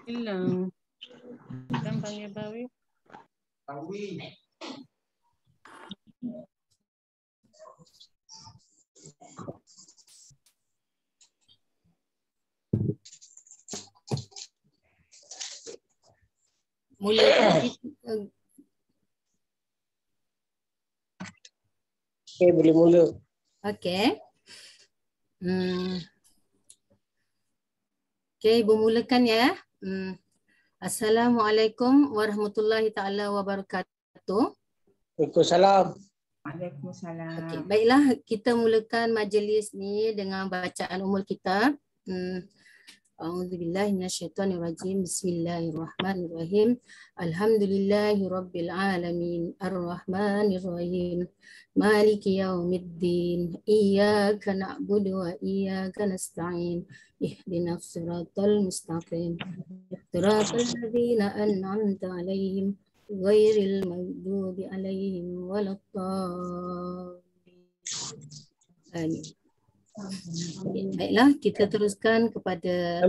Hilang. Kan panggil Bawi. Okey, boleh mula. Okey. Okey, Ibu mulakan ya. Assalamualaikum warahmatullahi taala wabarakatuh. Waalaikumsalam. Waalaikumsalam. Okey, baiklah kita mulakan majlis ni dengan bacaan Ummul Kitab. A'udzubillahi minasyaitonirrajim. Bismillahirrahmanirrahim. Alhamdulillahirabbil alamin. Arrahmanirrahim. Maliki yaumiddin. Iyyaka na'budu wa iyyaka nasta'in. Ihdinas siratal mustaqim. Siratal ladzina an'amta 'alaihim ghairil maghdubi 'alaihim waladdallin. Baiklah, kita teruskan kepada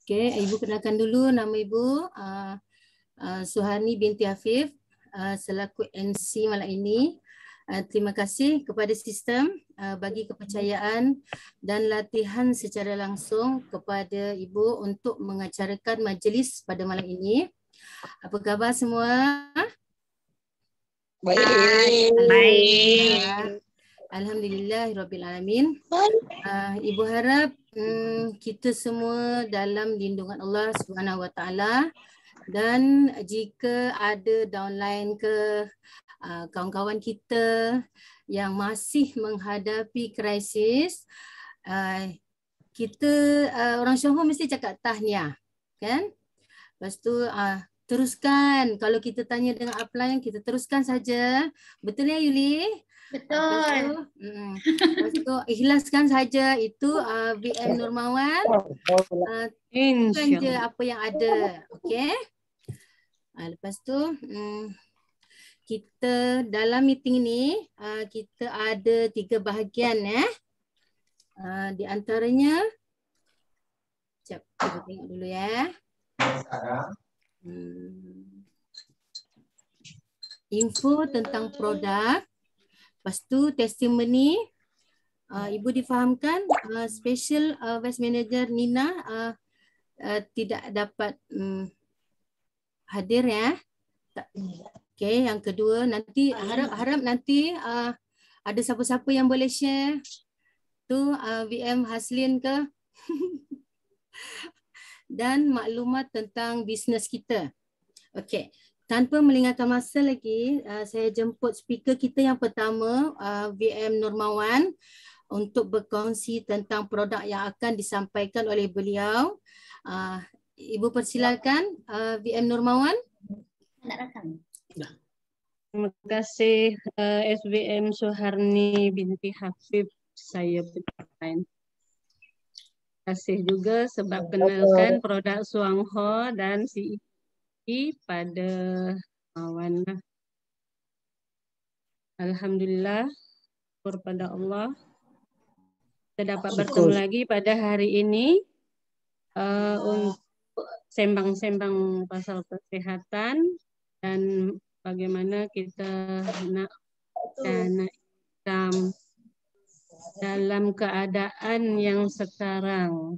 Okey, Ibu kenalkan dulu nama Ibu Suhani binti Hafif selaku MC malam ini. Terima kasih kepada sistem bagi kepercayaan dan latihan secara langsung kepada Ibu untuk mengacarakan majlis pada malam ini. Apa khabar semua? Baik. Baik. Alhamdulillahirabbil alamin. Ibu harap kita semua dalam lindungan Allah Subhanahu Wa Taala, dan jika ada downline ke kawan-kawan kita yang masih menghadapi krisis, kita orang Johor mesti cakap tahniah, kan? Lepas tu teruskan. Kalau kita tanya dengan upline, kita teruskan saja. Betul ya Yuli? Betul. Lepas tu ikhlaskan saja itu VM Nurmawan. Kan je apa yang ada. Okey. Lepas tu kita dalam meeting ni kita ada 3 bahagian di antaranya sekejap kita tengok dulu ya. Info tentang produk. Lepas tu testimoni, Ibu difahamkan Special Vice Manager Nina tidak dapat hadir ya. Okey, yang kedua nanti harap nanti ada siapa-siapa yang boleh share tu VM Haslin ke dan maklumat tentang bisnes kita. Okey. Tanpa melengahkan masa lagi, saya jemput speaker kita yang pertama, VM Nurmawan, untuk berkongsi tentang produk yang akan disampaikan oleh beliau. Ibu persilakan VM Nurmawan. Terima kasih SVM Suharni binti Hafif, saya berterima kasih juga sebab kenalkan produk Suangho dan CEP pada Awan. Alhamdulillah, kepada Allah kita dapat bertemu lagi pada hari ini untuk sembang-sembang pasal kesehatan dan bagaimana kita nak dalam keadaan yang sekarang.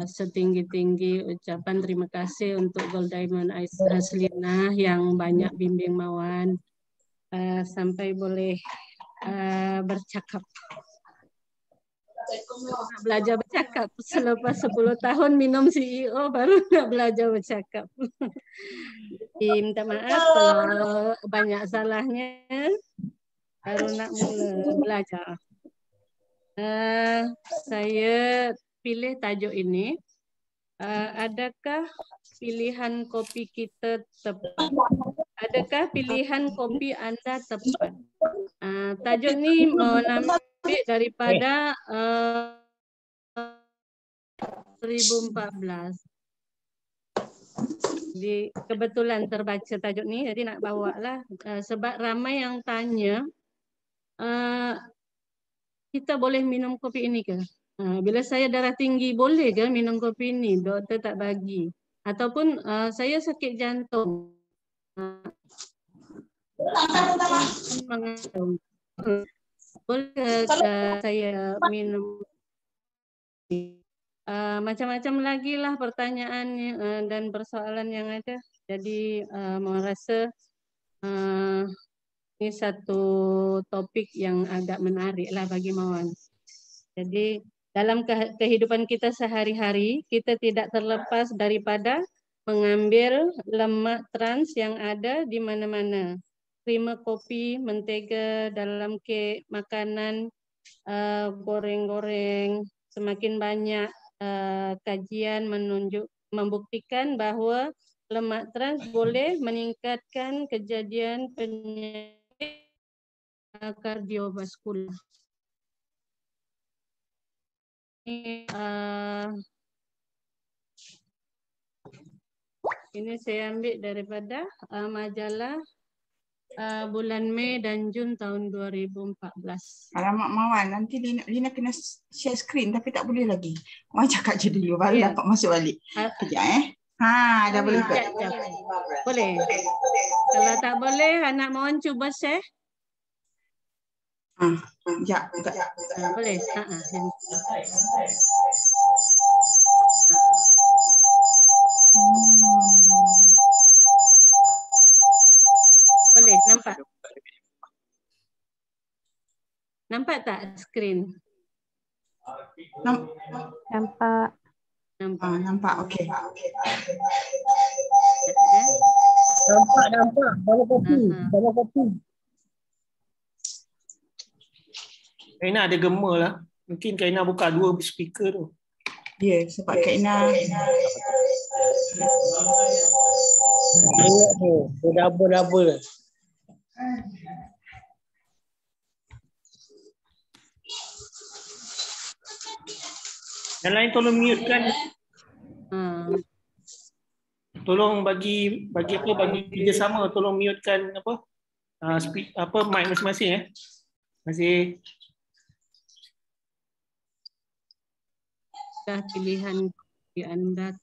Setinggi-tinggi ucapan terima kasih untuk Gold Diamond Haslina yang banyak bimbing Mawan sampai boleh bercakap. Belajar bercakap selepas 10 tahun minum CEO baru nak belajar bercakap. Minta maaf kalau banyak salahnya, baru nak mula belajar. Saya pilih tajuk ini, adakah pilihan kopi kita tepat? Adakah pilihan kopi Anda tepat? Tajuk ini menambil daripada 2014. Jadi kebetulan terbaca tajuk ni, jadi nak bawa lah sebab ramai yang tanya kita boleh minum kopi ini ke? Bila saya darah tinggi, boleh ke minum kopi ini? Doktor tak bagi. Ataupun saya sakit jantung. Boleh saya minum? Macam-macam lagi lah pertanyaan dan persoalan yang ada. Jadi merasa ini satu topik yang agak menarik lah bagi Mawan. Jadi dalam kehidupan kita sehari-hari, kita tidak terlepas daripada mengambil lemak trans yang ada di mana-mana. Krimer kopi, mentega, dalam kek, makanan, goreng-goreng, semakin banyak kajian membuktikan bahawa lemak trans boleh meningkatkan kejadian penyakit kardiovaskular. Ini saya ambil daripada majalah bulan Mei dan Jun tahun 2014. Alamak Mawan, nanti Lina kena share screen tapi tak boleh lagi. Mawan cakap je dulu baru dapat masuk balik. Kejap dah boleh ke? Boleh. Kalau tak boleh, anak Mawan cuba share. Sekejap. Boleh. Boleh, nampak? Nampak tak skrin? Nampak. Nampak, okey. Nampak. Bawa kopi. Kaina ada gema lah. Mungkin Kaina buka 2 speaker tu. Ya, sebab Kaina Ingat tu. Double. Yang lain tolong mute kan. Tolong bagi kerjasama, tolong mute kan mic masing-masing ya. Terima kasih. Pilihan kopi Anda.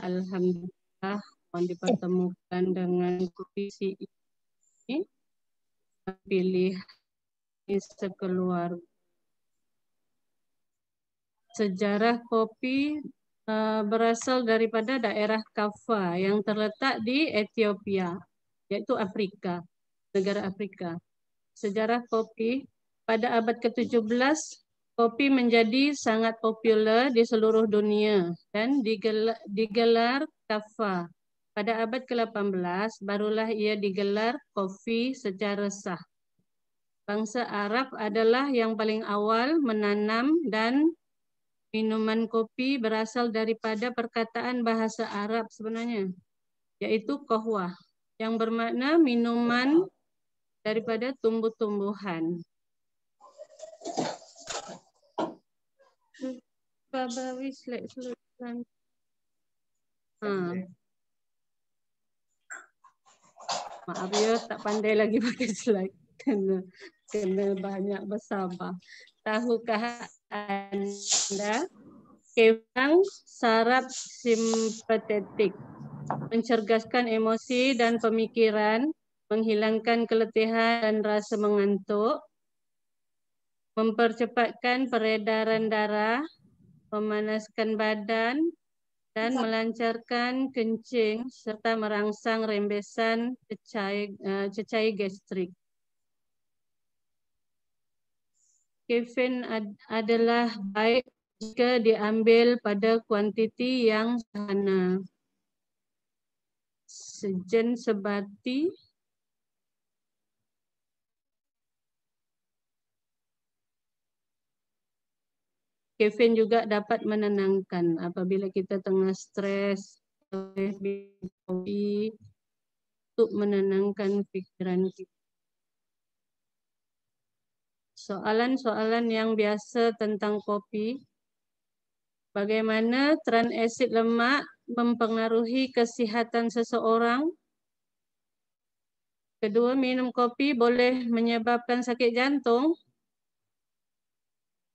Alhamdulillah dipertemukan dengan kopi ini. Pilih sekeluarga. Sejarah kopi berasal daripada daerah Kaffa yang terletak di Ethiopia, yaitu Afrika, negara Afrika. Sejarah kopi pada abad ke-17, kopi menjadi sangat popular di seluruh dunia dan digelar Kaffa. Pada abad ke-18, barulah ia digelar kopi secara sah. Bangsa Arab adalah yang paling awal menanam dan minuman kopi berasal daripada perkataan bahasa Arab sebenarnya, yaitu qahwah, yang bermakna minuman daripada tumbuh-tumbuhan. Maaf ya, tak pandai lagi pakai slide. Kena banyak bersabar. Tahukah Anda kefang saraf simpatetik mencerdaskan emosi dan pemikiran, menghilangkan keletihan dan rasa mengantuk, mempercepatkan peredaran darah, memanaskan badan, dan melancarkan kencing serta merangsang rembesan cecair gastrik. Kafein adalah baik jika diambil pada kuantiti yang sederhana. Sejen sebati kafein juga dapat menenangkan apabila kita tengah stres, kopi untuk menenangkan pikiran kita. Soalan-soalan yang biasa tentang kopi. Bagaimana trans asid lemak mempengaruhi kesihatan seseorang? Kedua, minum kopi boleh menyebabkan sakit jantung.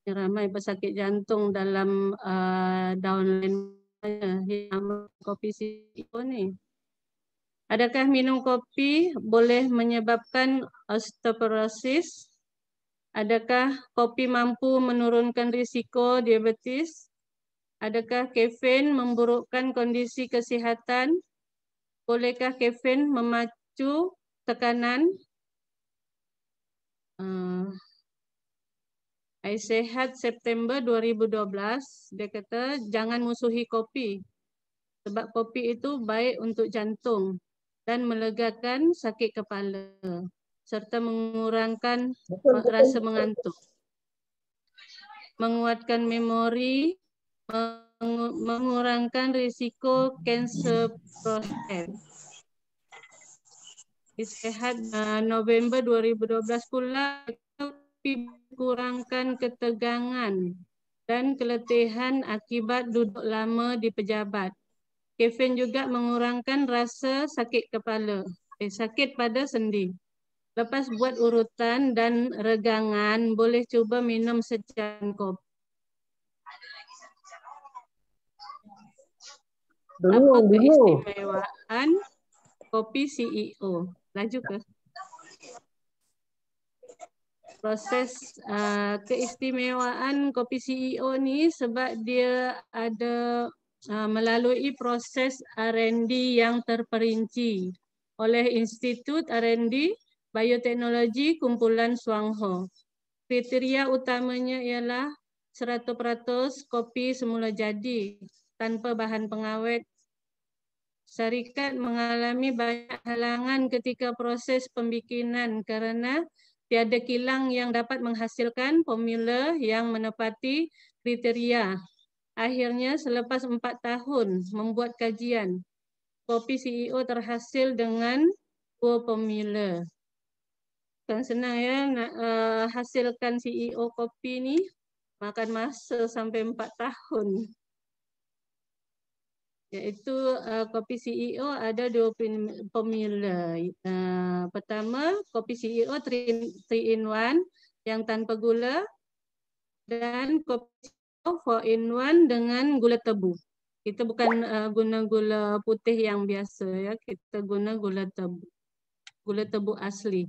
Ramai pesakit jantung dalam downline kopi CEO ni. Adakah minum kopi boleh menyebabkan osteoporosis? Adakah kopi mampu menurunkan risiko diabetes? Adakah kafein memburukkan kondisi kesihatan? Bolehkah kafein memacu tekanan? Sehat September 2012, dia kata jangan musuhi kopi. Sebab kopi itu baik untuk jantung dan melegakan sakit kepala serta mengurangkan rasa mengantuk. Menguatkan memori, mengurangkan risiko kanser prostat. Sehat November 2012 pula, kurangkan ketegangan dan keletihan akibat duduk lama di pejabat. Kafein juga mengurangkan rasa sakit kepala, sakit pada sendi. Lepas buat urutan dan regangan, boleh cuba minum secangkir kopi. Apa keistimewaan kopi CEO? Laju ke? Proses keistimewaan kopi CEO ni sebab dia ada melalui proses R&D yang terperinci oleh Institut R&D Bioteknologi Kumpulan Suangho. Kriteria utamanya ialah 100% kopi semula jadi tanpa bahan pengawet. Syarikat mengalami banyak halangan ketika proses pembikinan kerana tiada kilang yang dapat menghasilkan formula yang menepati kriteria. Akhirnya selepas 4 tahun membuat kajian, kopi CEO terhasil dengan 2 formula. Bukan senang ya nak hasilkan CEO kopi ni, makan masa sampai 4 tahun. Iaitu kopi CEO ada 2 formula. Pertama, kopi CEO 3 in 1 yang tanpa gula dan kopi CEO 4 in 1 dengan gula tebu. Kita bukan guna gula putih yang biasa ya, kita guna gula tebu asli.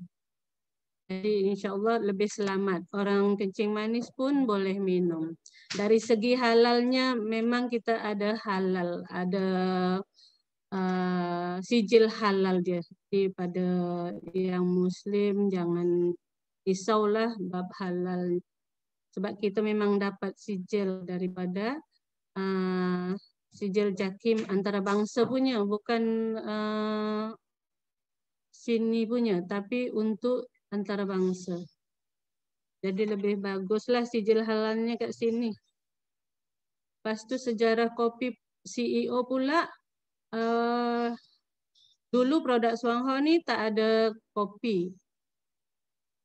Jadi insya-Allah lebih selamat. Orang kencing manis pun boleh minum. Dari segi halalnya memang kita ada halal, ada sijil halal dia. Jadi pada yang Muslim jangan risaulah bab halal. Sebab kita memang dapat sijil daripada sijil JAKIM antarabangsa punya, bukan sini punya, tapi untuk antarabangsa. Jadi lebih baguslah sijil halalnya kat sini. Lepas tu sejarah kopi CEO pula, dulu produk Suangho ni tak ada kopi.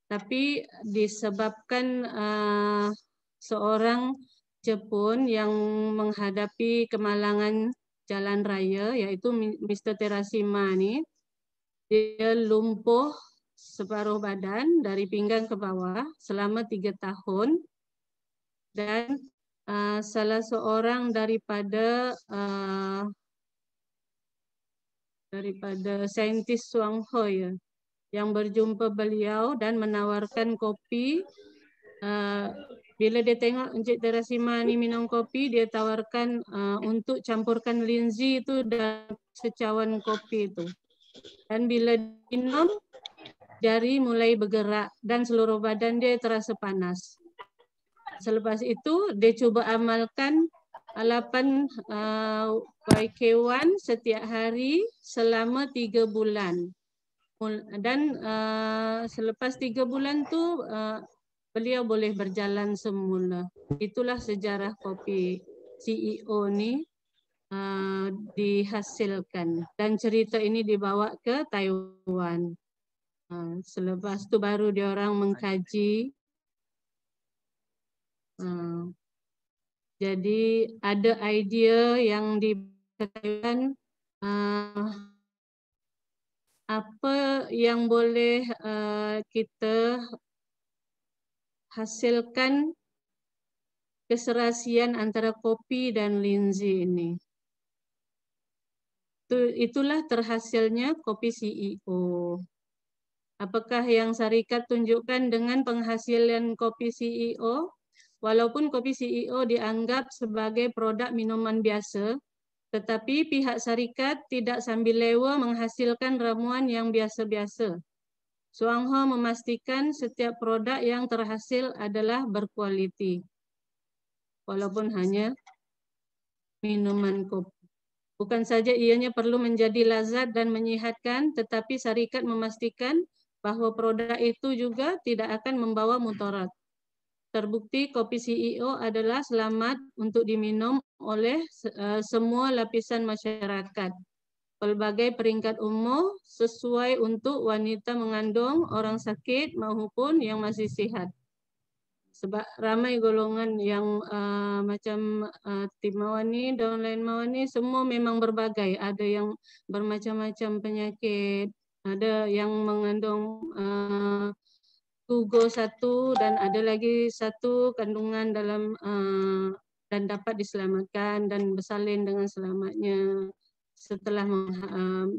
Tapi disebabkan seorang Jepun yang menghadapi kemalangan jalan raya, iaitu Mr. Terashima ni, dia lumpuh separuh badan dari pinggang ke bawah selama 3 tahun dan salah seorang daripada saintis Suangho ya, yang berjumpa beliau dan menawarkan kopi. Bila dia tengok Encik Terashima ni minum kopi, dia tawarkan untuk campurkan linzi itu dalam secawan kopi itu. Dan bila minum, jari mulai bergerak dan seluruh badan dia terasa panas. Selepas itu, dia cuba amalkan 8 YK1 setiap hari selama 3 bulan. Dan selepas 3 bulan tu, beliau boleh berjalan semula. Itulah sejarah kopi CEO ni dihasilkan. Dan cerita ini dibawa ke Taiwan. Selepas tu baru dia orang mengkaji. Jadi ada idea yang dikatakan apa yang boleh kita hasilkan keserasian antara kopi dan linzi ini. Itulah terhasilnya kopi CEO. Apakah yang syarikat tunjukkan dengan penghasilan kopi CEO? Walaupun kopi CEO dianggap sebagai produk minuman biasa, tetapi pihak syarikat tidak sambil lewa menghasilkan ramuan yang biasa-biasa. Suang Ho memastikan setiap produk yang terhasil adalah berkualiti, walaupun hanya minuman kopi. Bukan saja ianya perlu menjadi lazat dan menyihatkan, tetapi syarikat memastikan bahwa produk itu juga tidak akan membawa mudarat. Terbukti kopi CEO adalah selamat untuk diminum oleh semua lapisan masyarakat. Pelbagai peringkat umur sesuai untuk wanita mengandung, orang sakit maupun yang masih sihat. Sebab ramai golongan yang macam Timawani dan lain Mawani semua memang berbagai. Ada yang bermacam-macam penyakit, ada yang mengandung Tugo satu dan ada lagi satu kandungan dalam dan dapat diselamatkan dan bersalin dengan selamatnya setelah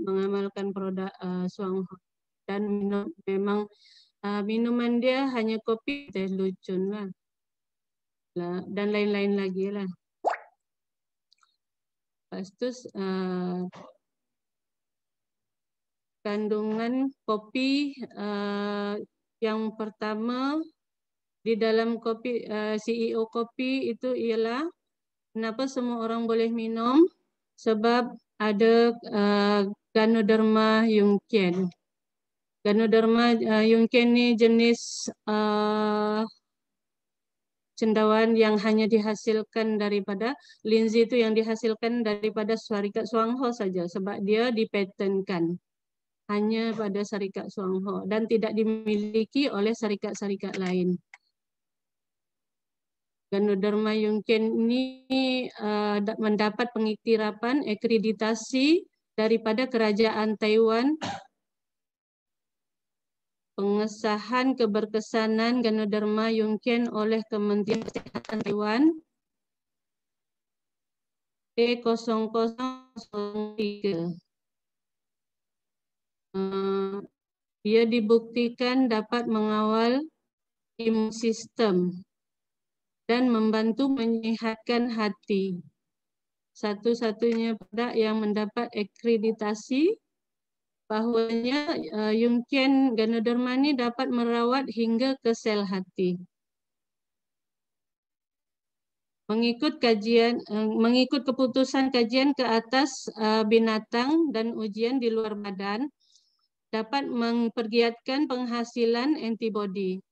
mengamalkan produk Suang Ho. Dan memang minuman dia hanya kopi teh lucun lah dan lain-lain lagi lah. Lepas tu kandungan kopi yang pertama di dalam kopi CEO kopi itu ialah kenapa semua orang boleh minum, sebab ada Ganoderma Yungkian. Ganoderma Yungkian ni jenis cendawan yang hanya dihasilkan daripada linzi itu yang dihasilkan daripada syarikat Suang Ho saja, sebab dia dipatenkan hanya pada syarikat Suang Ho dan tidak dimiliki oleh syarikat-syarikat lain. Ganoderma Yungkian ini mendapat pengiktirafan akreditasi daripada Kerajaan Taiwan. Pengesahan keberkesanan Ganoderma Yungkian oleh Kementerian Kesehatan Taiwan E0003. Ia dibuktikan dapat mengawal imun sistem dan membantu menyihatkan hati. Satu-satunya produk yang mendapat akreditasi bahawanya Yungkian Ganoderma ini dapat merawat hingga ke sel hati. Mengikut keputusan kajian ke atas binatang dan ujian di luar badan, dapat mempergiatkan penghasilan antibodi,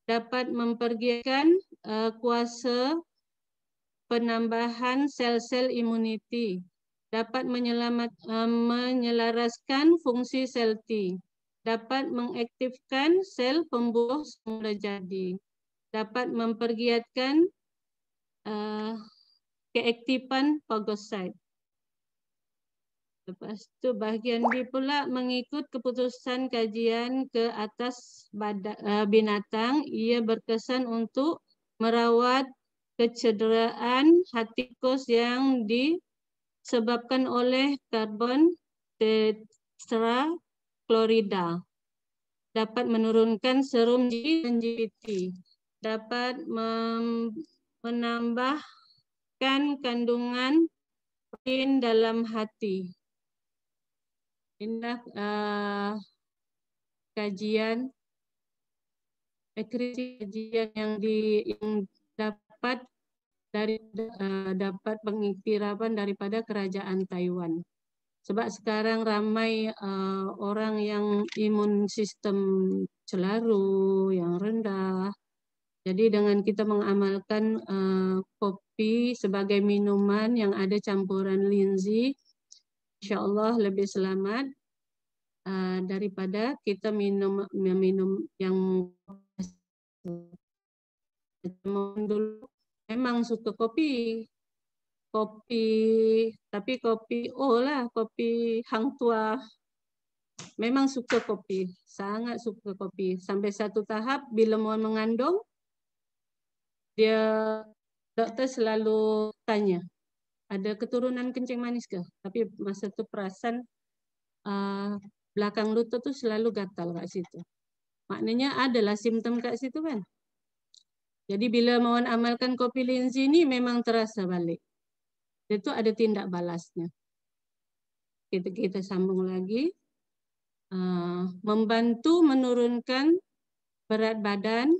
dapat mempergiatkan kuasa penambahan sel-sel imuniti, dapat menyelaraskan fungsi sel T, dapat mengaktifkan sel pembunuh semula jadi, dapat mempergiatkan keaktifan fagosit. Lepas tu bahagian B pula mengikut keputusan kajian ke atas binatang, ia berkesan untuk merawat kecederaan hati tikus yang disebabkan oleh karbon tetraklorida, dapat menurunkan serum dan GPT, dapat menambahkan kandungan protein dalam hati. Inilah kajian yang dapat dapat pengiktirafan daripada Kerajaan Taiwan. Sebab sekarang ramai orang yang imun sistem celaru, yang rendah. Jadi dengan kita mengamalkan kopi sebagai minuman yang ada campuran linzi, insya-Allah lebih selamat daripada kita minum yang dulu memang suka kopi, tapi kopi lah, kopi hang tua. memang suka kopi, sangat suka kopi. Sampai satu tahap bila mau mengandung, dokter selalu tanya, ada keturunan kencing manis ke? Tapi masa itu perasan belakang lutut tuh selalu gatal kat situ. Maknanya adalah simptom kat situ kan. Jadi bila mau amalkan kopi linzi ini memang terasa balik. Itu ada tindak balasnya. Kita sambung lagi. Membantu menurunkan berat badan.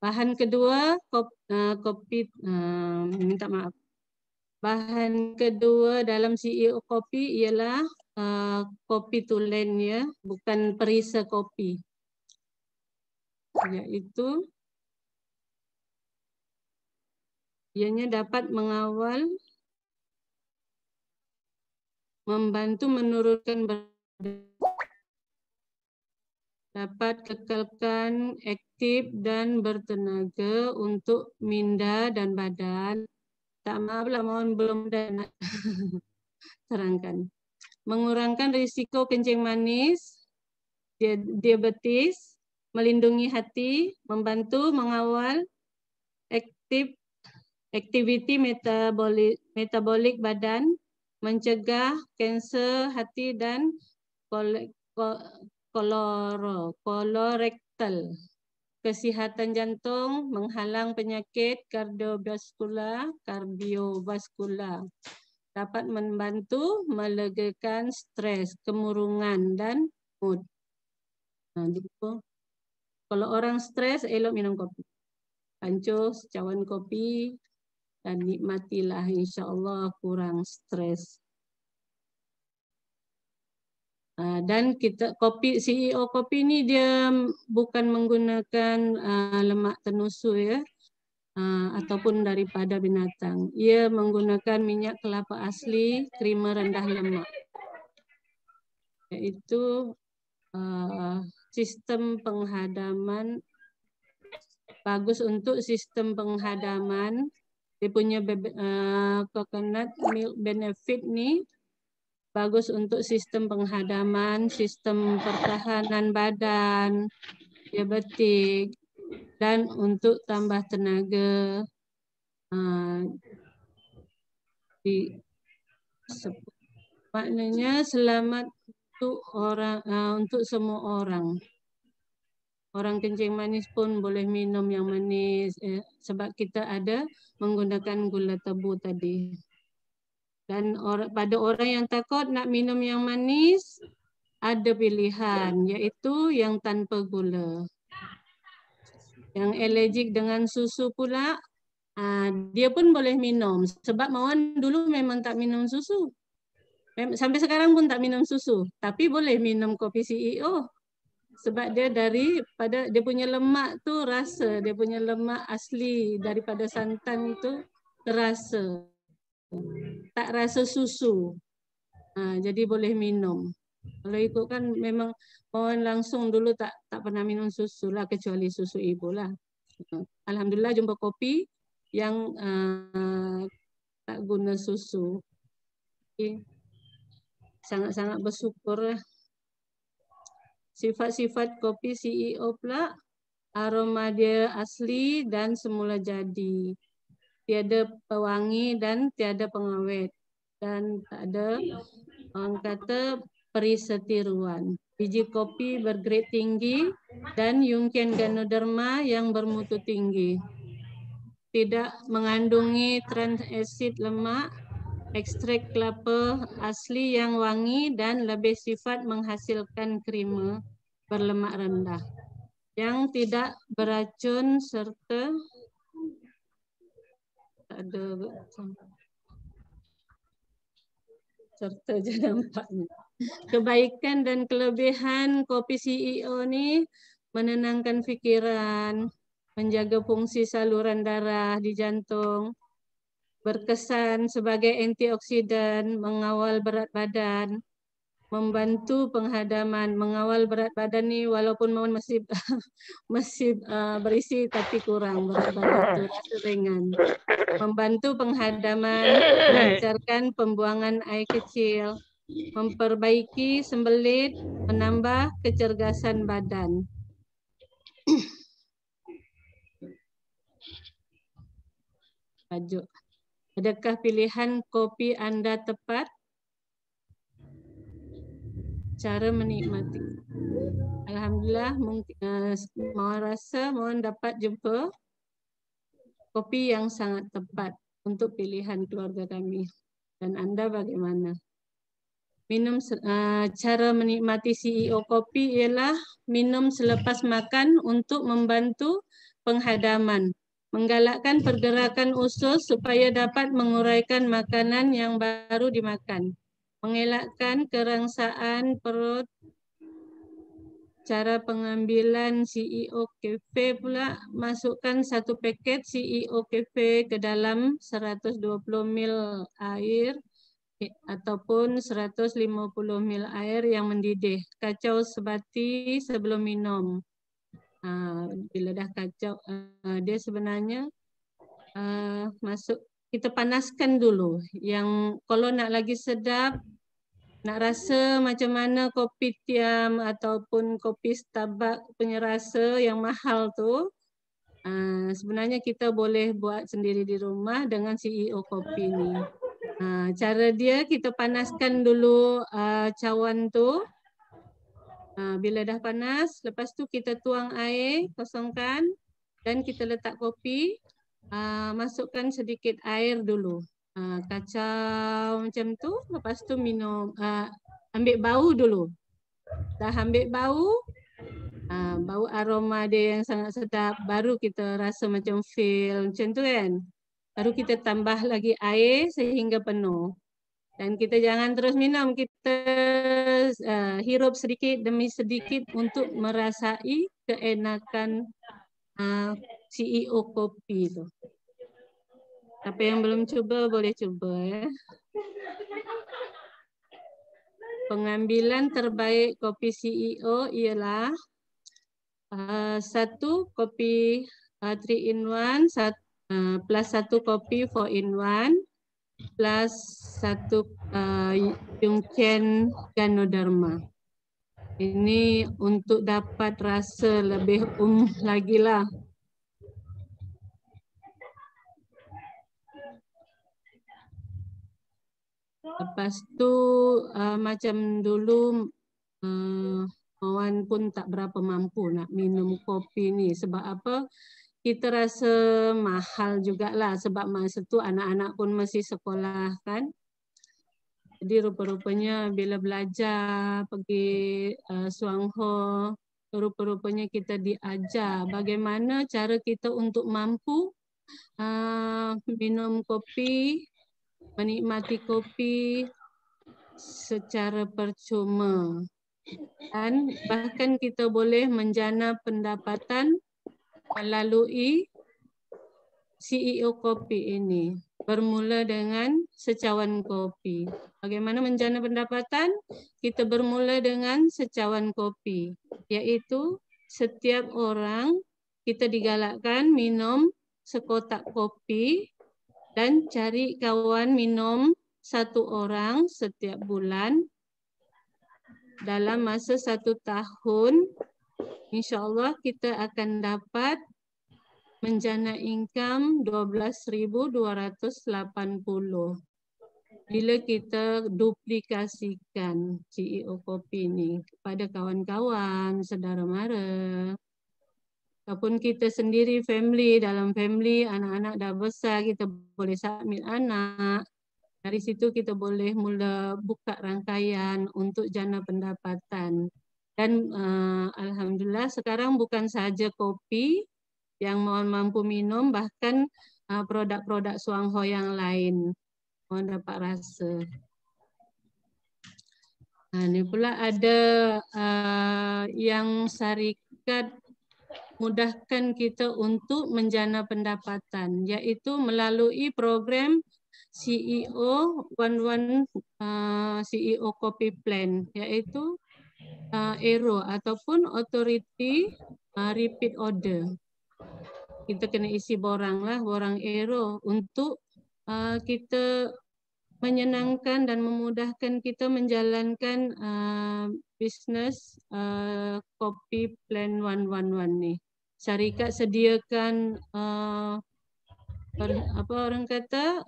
Bahan kedua minta maaf. Bahan kedua dalam CEO kopi ialah kopi tulen ya, bukan perisa kopi. Yaitu ianya dapat mengawal, membantu menurunkan berat badan, dapat kekalkan aktif dan bertenaga untuk minda dan badan. Tak maaf lah, mohon belum ada terangkan. Mengurangkan risiko kencing manis, diabetes, melindungi hati, membantu mengawal aktiviti metabolik badan, mencegah kanser hati dan kolorektal, kesihatan jantung, menghalang penyakit kardiovaskular, dapat membantu melegakan stres, kemurungan dan mood. Kalau orang stres, elok minum kopi. Pancuh secawan kopi dan nikmatilah, insya-Allah kurang stres. Dan kita kopi CEO kopi ini dia bukan menggunakan lemak tenusu ya, ataupun daripada binatang. Ia menggunakan minyak kelapa asli, krema rendah lemak. Yaitu sistem penghadaman, bagus untuk sistem penghadaman. Dia punya coconut milk benefit nih bagus untuk sistem penghadaman, sistem pertahanan badan, diabetik, dan untuk tambah tenaga. Maknanya selamat untuk untuk semua orang. Orang kencing manis pun boleh minum yang manis sebab kita ada menggunakan gula tebu tadi. Dan pada orang yang takut nak minum yang manis, ada pilihan iaitu yang tanpa gula. Yang alergik dengan susu pula, dia pun boleh minum. Sebab Mawan dulu memang tak minum susu. Sampai sekarang pun tak minum susu. Tapi boleh minum kopi CEO. Sebab dia daripada dia punya lemak tu rasa, dia punya lemak asli daripada santan itu terasa. Tak rasa susu. Jadi boleh minum. Kalau ikut kan memang Mawan langsung dulu tak pernah minum susu lah, kecuali susu ibu lah. Alhamdulillah jumpa kopi yang tak guna susu. Sangat-sangat bersyukur lah. Sifat-sifat kopi CEO pula, aroma dia asli dan semula jadi. Tiada pewangi dan tiada pengawet. Dan tak ada, orang kata, perisa tiruan. Biji kopi bergrade tinggi dan Yungkian Ganoderma yang bermutu tinggi. Tidak mengandungi trans acid lemak, ekstrak kelapa asli yang wangi dan lebih sifat menghasilkan krema berlemak rendah. Yang tidak beracun serta je nampaknya. Kebaikan dan kelebihan kopi CEO ni menenangkan fikiran, menjaga fungsi saluran darah di jantung, berkesan sebagai antioksidan, mengawal berat badan, membantu penghadaman, mengawal berat badan ni walaupun Mawan masih masih berisi tapi kurang berat badan tu rasa ringan. Membantu penghadaman, melancarkan pembuangan air kecil, memperbaiki sembelit, menambah kecergasan badan. Tajuk. Adakah pilihan kopi anda tepat? Cara menikmati. Alhamdulillah, mungkin Mawan rasa Mawan dapat jumpa kopi yang sangat tepat untuk pilihan keluarga kami. Dan anda bagaimana? Cara menikmati CEO kopi ialah minum selepas makan untuk membantu penghadaman, menggalakkan pergerakan usus supaya dapat menguraikan makanan yang baru dimakan, mengelakkan kerangsaan perut. Cara pengambilan CEO Cafe pula, masukkan 1 paket CEO Cafe ke dalam 120 ml air ataupun 150 ml air yang mendidih. Kacau sebati sebelum minum. Bila dah kacau, dia sebenarnya masuk, kita panaskan dulu. Yang kalau nak lagi sedap, nak rasa macam mana kopi tiam ataupun kopi Starbucks punya rasa yang mahal tu, sebenarnya kita boleh buat sendiri di rumah dengan CEO kopi ni. Cara dia, kita panaskan dulu cawan tu. Bila dah panas, lepas tu kita tuang air, kosongkan dan kita letak kopi, masukkan sedikit air dulu. Kacau macam tu, lepas tu minum, ambil bau dulu. Dah ambil bau, bau aroma dia yang sangat sedap, baru kita rasa macam feel macam tu kan. Baru kita tambah lagi air sehingga penuh. Dan kita jangan terus minum, kita hirup sedikit demi sedikit untuk merasai keenakan CEO kopi tu. Siapa yang belum cuba boleh cuba ya. Pengambilan terbaik kopi CEO ialah 1 kopi 3-in-1 plus 1 kopi 4-in-1 plus 1 Yongchen Ganoderma. Ini untuk dapat rasa lebih lagi lah. Lepas tu macam dulu Mawan pun tak berapa mampu nak minum kopi ni. Sebab apa? Kita rasa mahal jugalah sebab masa tu anak-anak pun masih sekolah kan. Jadi rupa-rupanya bila belajar pergi Suangho, rupa-rupanya kita diajar bagaimana cara kita untuk mampu minum kopi, menikmati kopi secara percuma. Dan bahkan kita boleh menjana pendapatan melalui CEO kopi ini. Bermula dengan secawan kopi. Bagaimana menjana pendapatan? Kita bermula dengan secawan kopi. Iaitu setiap orang kita digalakkan minum sekotak kopi dan cari kawan minum 1 orang setiap bulan. Dalam masa 1 tahun, insya-Allah kita akan dapat menjana income 12,280 bila kita duplikasikan CEO kopi ni kepada kawan-kawan, saudara mara. Ataupun kita sendiri family, dalam family anak-anak dah besar, kita boleh submit anak. Dari situ kita boleh mula buka rangkaian untuk jana pendapatan. Dan alhamdulillah sekarang bukan sahaja kopi yang Mawan mampu minum, bahkan produk-produk Suangho yang lain Mawan dapat rasa. Ini pula ada yang syarikat mudahkan kita untuk menjana pendapatan, iaitu melalui program CEO CEO Copy Plan, yaitu AERO ataupun Authority Repeat Order. Kita kena isi borang lah, borang AERO untuk kita menyenangkan dan memudahkan kita menjalankan bisnes Copy Plan 111 ni. Syarikat sediakan apa orang kata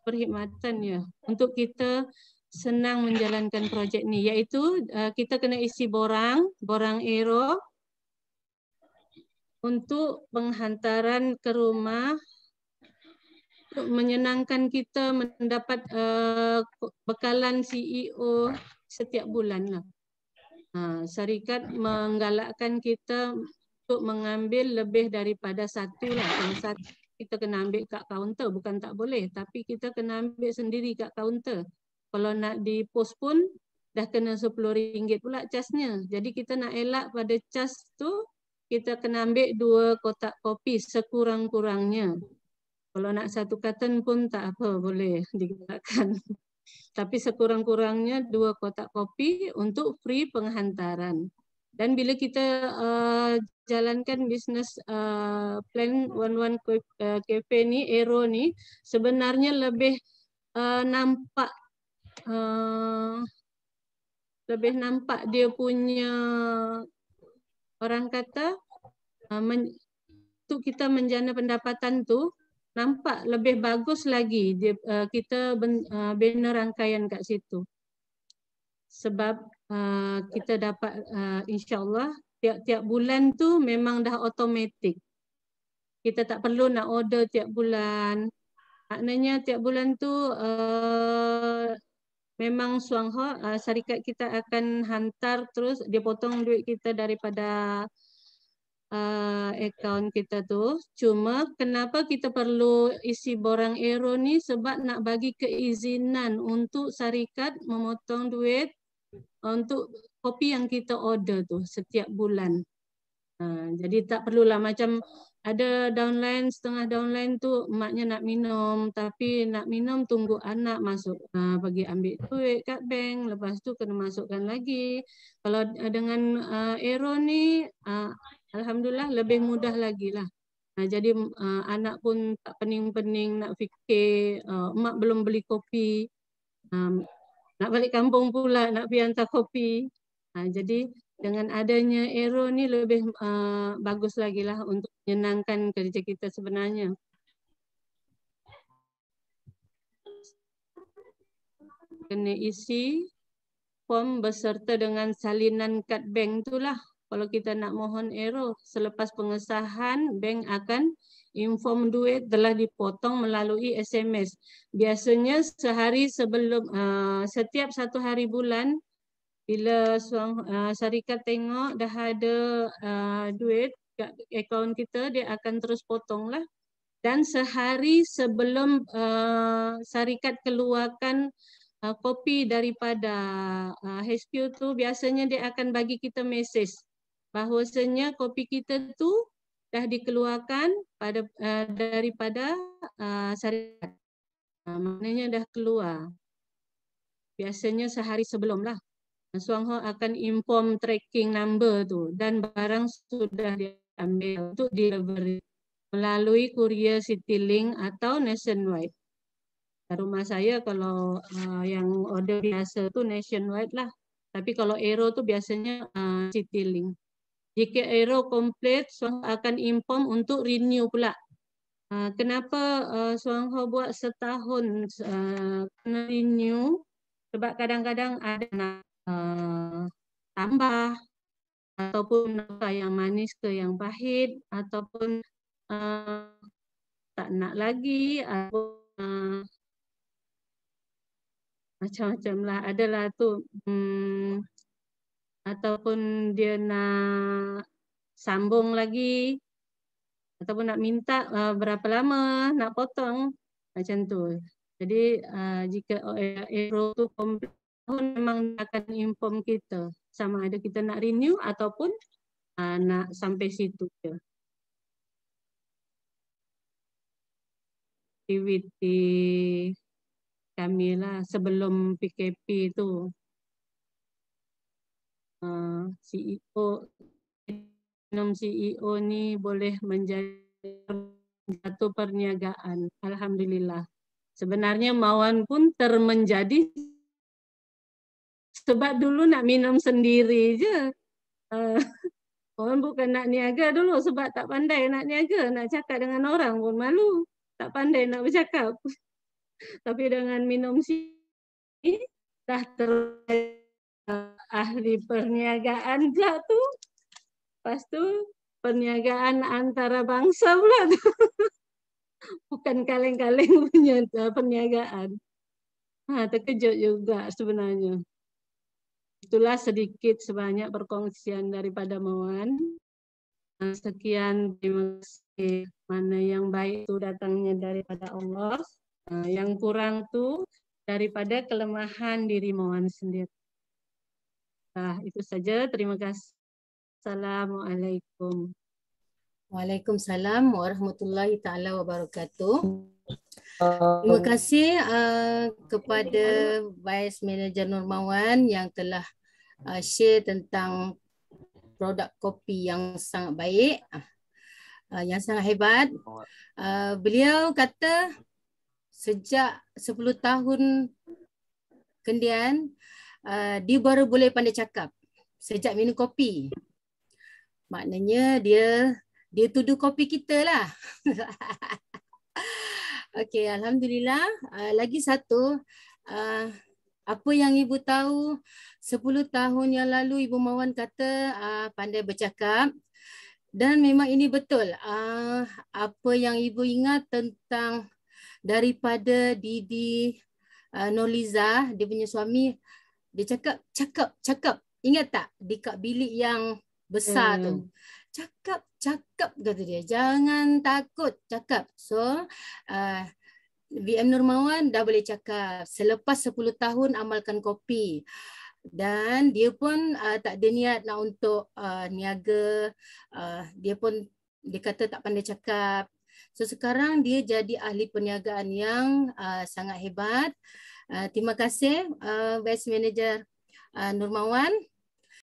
perkhidmatan ya untuk kita senang menjalankan projek ni, iaitu kita kena isi borang AERO untuk penghantaran ke rumah untuk menyenangkan kita mendapat bekalan CEO setiap bulan lah. Syarikat menggalakkan kita untuk mengambil lebih daripada satu lah. Kalau satu kita kena ambil kat kaunter, bukan tak boleh, tapi kita kena ambil sendiri kat kaunter. Kalau nak di pos pun dah kena RM10 pula casnya. Jadi kita nak elak pada cas tu, kita kena ambil 2 kotak kopi sekurang-kurangnya. Kalau nak 1 karton pun tak apa, boleh digalakkan. Tapi sekurang-kurangnya 2 kotak kopi untuk free penghantaran. Dan bila kita jalankan bisnes plan 11 Cafe ni, AERO ni, sebenarnya lebih nampak dia punya, orang kata untuk kita menjana pendapatan tu nampak lebih bagus lagi dia, kita bina rangkaian kat situ. Sebab kita dapat insya-Allah tiap-tiap bulan tu memang dah automatik. Kita tak perlu nak order tiap bulan. Maknanya tiap bulan tu memang Suangho syarikat kita akan hantar terus, dia potong duit kita daripada akaun kita tu. Cuma kenapa kita perlu isi borang AERO ni, sebab nak bagi keizinan untuk syarikat memotong duit untuk kopi yang kita order tu setiap bulan. Jadi tak perlulah macam ada downline, setengah downline tu maknya nak minum, tapi nak minum tunggu anak masuk pergi ambil duit kat bank, lepas tu kena masukkan lagi. Kalau dengan AERO ni alhamdulillah lebih mudah lagi lah. Jadi anak pun tak pening-pening nak fikir mak belum beli kopi, nak balik kampung pula nak pergi hantar kopi. Jadi dengan adanya AERO ni lebih bagus lagi lah untuk menyenangkan kerja kita sebenarnya. Kena isi form beserta dengan salinan kad bank tu lah. Kalau kita nak mohon AERO, selepas pengesahan bank akan inform duit telah dipotong melalui SMS. Biasanya sehari sebelum, setiap 1 hari bulan, bila syarikat tengok dah ada duit kat akaun kita, dia akan terus potong lah. Dan sehari sebelum syarikat keluarkan kopi daripada HQ tu, biasanya dia akan bagi kita mesej bahawasanya kopi kita tu dah dikeluarkan daripada syarikat. Maknanya dah keluar. Biasanya sehari sebelum lah. Suangho akan inform tracking number tu dan barang sudah diambil untuk delivery melalui courier Citylink atau nationwide. Rumah saya kalau yang order biasa tu nationwide lah. Tapi kalau AERO tu biasanya Citylink. Jika AERO komplit, Suangho akan inform untuk renew pula. Kenapa Suangho buat setahun kena renew? Sebab kadang-kadang ada nak tambah ataupun nota yang manis ke yang pahit, ataupun tak nak lagi, ataupun macam-macam lah, adalah tu ataupun dia nak sambung lagi ataupun nak minta berapa lama nak potong, macam tu. Jadi jika AERO tu komplit, memang akan inform kita sama ada kita nak renew ataupun nak sampai situ je. Aktiviti kami lah sebelum PKP itu. CEO ni boleh menjadi satu perniagaan. Alhamdulillah. Sebenarnya Mawon pun termenjadi sebab dulu nak minum sendiri je. Mawon bukan nak niaga dulu sebab tak pandai nak niaga, nak cakap dengan orang pun malu, tak pandai nak bercakap. Tapi dengan minum sini dah ahli perniagaan pula tu. Lepas tu perniagaan antara bangsa pula tu. Bukan kaleng-kaleng punya perniagaan. Terkejut juga sebenarnya. Itulah sedikit sebanyak perkongsian daripada Mawon. Sekian, terima kasih. Mana yang baik itu datangnya daripada Allah. Yang kurang tu daripada kelemahan diri Mawon sendiri. Itu saja. Terima kasih. Assalamualaikum. Waalaikumsalam warahmatullahi taala wabarakatuh. Terima kasih kepada Vice Manager Nur Mawon yang telah share tentang produk kopi yang sangat baik, yang sangat hebat. Beliau kata sejak 10 tahun kemudian dia baru boleh pandai cakap sejak minum kopi. Maknanya dia tuduh kopi kita lah. Okey, alhamdulillah. Lagi satu, apa yang ibu tahu 10 tahun yang lalu Ibu Mawon kata pandai bercakap, dan memang ini betul. Apa yang ibu ingat tentang daripada Didi Nurliza, dia punya suami, dia cakap. Ingat tak di kat bilik yang besar tu? Cakap kata dia. Jangan takut cakap. So VM Nur Mawon dah boleh cakap selepas 10 tahun amalkan kopi. Dan dia pun tak ada niat nak untuk niaga. Dia kata tak pandai cakap. So sekarang dia jadi ahli perniagaan yang sangat hebat. Terima kasih Vice Manager Nur Mawon.